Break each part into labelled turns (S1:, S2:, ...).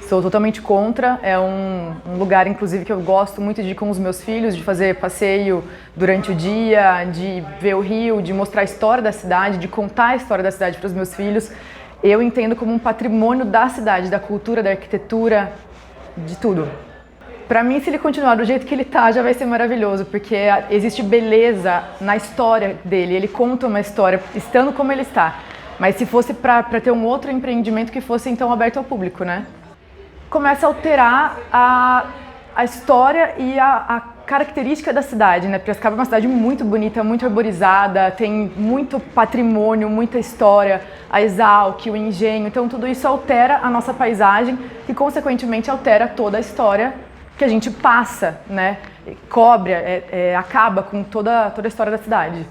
S1: Sou totalmente contra, é um lugar, inclusive, que eu gosto muito de ir com os meus filhos, de fazer passeio durante o dia, de ver o rio, de mostrar a história da cidade, de contar a história da cidade para os meus filhos. Eu entendo como um patrimônio da cidade, da cultura, da arquitetura, de tudo. Para mim, se ele continuar do jeito que ele tá, já vai ser maravilhoso, porque existe beleza na história dele, ele conta uma história estando como ele está. Mas se fosse para ter um outro empreendimento que fosse então aberto ao público, né? Começa a alterar a história e a característica da cidade, né? Piracicaba é uma cidade muito bonita, muito arborizada, tem muito patrimônio, muita história, a Exalc, o engenho, então tudo isso altera a nossa paisagem e consequentemente altera toda a história que a gente passa, né? Cobre, acaba com toda a história da cidade.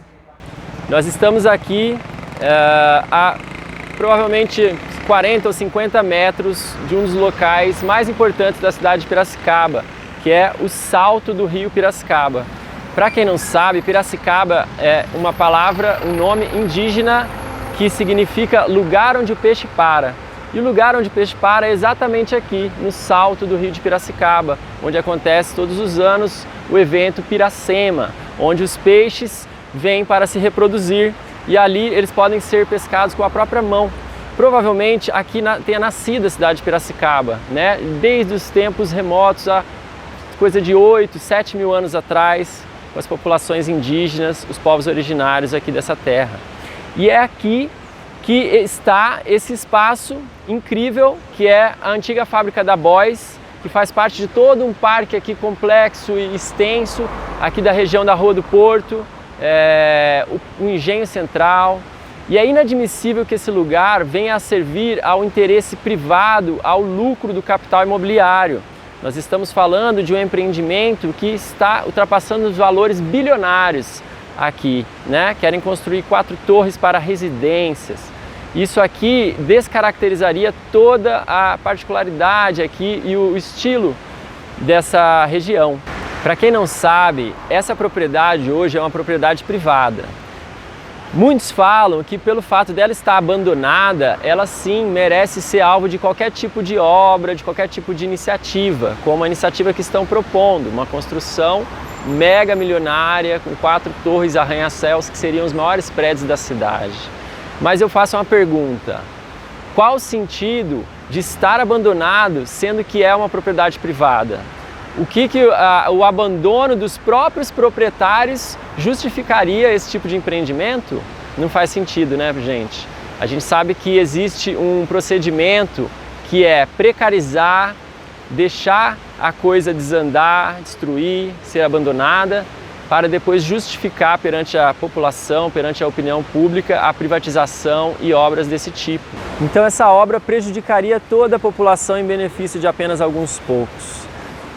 S2: Nós estamos aqui a provavelmente 40 ou 50 metros de um dos locais mais importantes da cidade de Piracicaba, que é o Salto do Rio Piracicaba. Para quem não sabe, Piracicaba é uma palavra, um nome indígena que significa lugar onde o peixe para. E o lugar onde o peixe para é exatamente aqui, no Salto do Rio de Piracicaba, onde acontece todos os anos o evento Piracema, onde os peixes vêm para se reproduzir e ali eles podem ser pescados com a própria mão. Provavelmente aqui tenha nascido a cidade de Piracicaba, né? Desde os tempos remotos, há coisa de 8, 7 mil anos atrás, com as populações indígenas, os povos originários aqui dessa terra. E é aqui que está esse espaço incrível, que é a antiga fábrica da Boys, que faz parte de todo um parque aqui complexo e extenso, aqui da região da Rua do Porto, o Engenho Central. E é inadmissível que esse lugar venha a servir ao interesse privado, ao lucro do capital imobiliário. Nós estamos falando de um empreendimento que está ultrapassando os valores bilionários aqui, né? Querem construir 4 torres para residências. Isso aqui descaracterizaria toda a particularidade aqui e o estilo dessa região. Para quem não sabe, essa propriedade hoje é uma propriedade privada. Muitos falam que pelo fato dela estar abandonada, ela sim merece ser alvo de qualquer tipo de obra, de qualquer tipo de iniciativa, como a iniciativa que estão propondo, uma construção mega milionária com 4 torres arranha-céus que seriam os maiores prédios da cidade. Mas eu faço uma pergunta: qual o sentido de estar abandonado sendo que é uma propriedade privada? O abandono dos próprios proprietários justificaria esse tipo de empreendimento? Não faz sentido, né, gente? A gente sabe que existe um procedimento que é precarizar, deixar a coisa desandar, destruir, ser abandonada, para depois justificar perante a população, perante a opinião pública, a privatização e obras desse tipo. Então essa obra prejudicaria toda a população em benefício de apenas alguns poucos.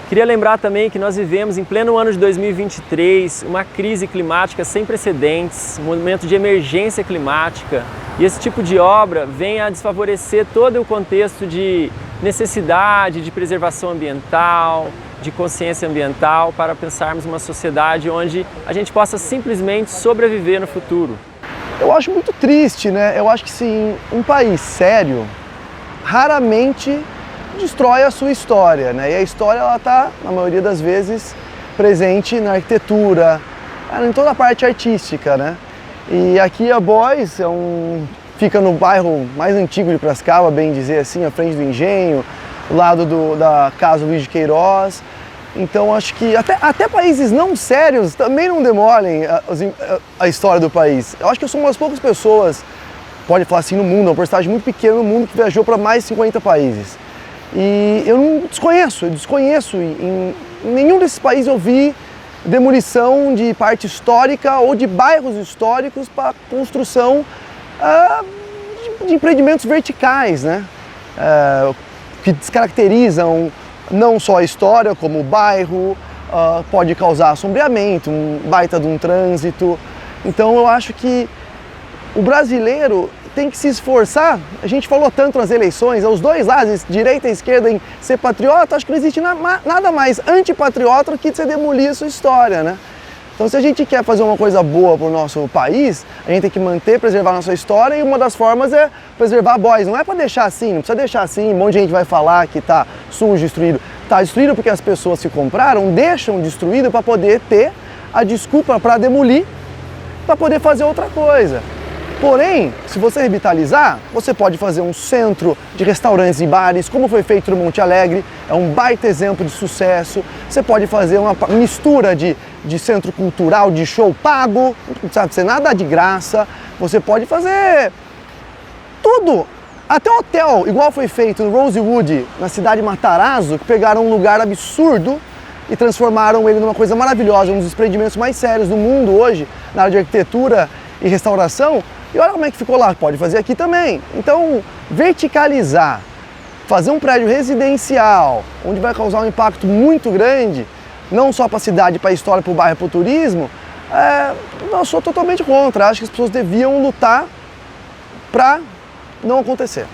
S2: Queria lembrar também que nós vivemos em pleno ano de 2023 uma crise climática sem precedentes, um momento de emergência climática, e esse tipo de obra vem a desfavorecer todo o contexto de necessidade de preservação ambiental, de consciência ambiental, para pensarmos uma sociedade onde a gente possa simplesmente sobreviver no futuro.
S3: Eu acho muito triste, né? Eu acho que sim, um país sério raramente destrói a sua história, né? E a história, ela está, na maioria das vezes, presente na arquitetura, em toda a parte artística, né? E aqui a Boys fica no bairro mais antigo de Piracicaba, bem dizer assim, à frente do Engenho, do lado da Casa Luiz de Queiroz. Então acho que até países não sérios também não demolem a história do país. Eu acho que eu sou uma das poucas pessoas, pode falar assim, no mundo, uma porcentagem muito pequena no mundo, que viajou para mais de 50 países. E eu não desconheço, em nenhum desses países eu vi demolição de parte histórica ou de bairros históricos para construção de empreendimentos verticais, né? Que descaracterizam não só a história, como o bairro, pode causar assombreamento, um baita de um trânsito. Então eu acho que o brasileiro tem que se esforçar. A gente falou tanto nas eleições, aos dois lados, direita e esquerda, em ser patriota. Acho que não existe nada mais antipatriota do que você demolir a sua história, né? Então, se a gente quer fazer uma coisa boa para o nosso país, a gente tem que manter, preservar a nossa história, e uma das formas é preservar boys. Não é para deixar assim, não precisa deixar assim, um monte de gente vai falar que está sujo, destruído. Está destruído porque as pessoas que compraram deixam destruído para poder ter a desculpa para demolir, para poder fazer outra coisa. Porém, se você revitalizar, você pode fazer um centro de restaurantes e bares, como foi feito no Monte Alegre, é um baita exemplo de sucesso. Você pode fazer uma mistura de centro cultural, de show pago, não precisa ser nada de graça. Você pode fazer tudo, até hotel, igual foi feito no Rosewood, na cidade de Matarazzo, que pegaram um lugar absurdo e transformaram ele numa coisa maravilhosa, um dos empreendimentos mais sérios do mundo hoje, na área de arquitetura e restauração. E olha como é que ficou lá, pode fazer aqui também. Então, verticalizar, fazer um prédio residencial, onde vai causar um impacto muito grande, não só para a cidade, para a história, para o bairro, para o turismo, eu sou totalmente contra. Acho que as pessoas deviam lutar para não acontecer.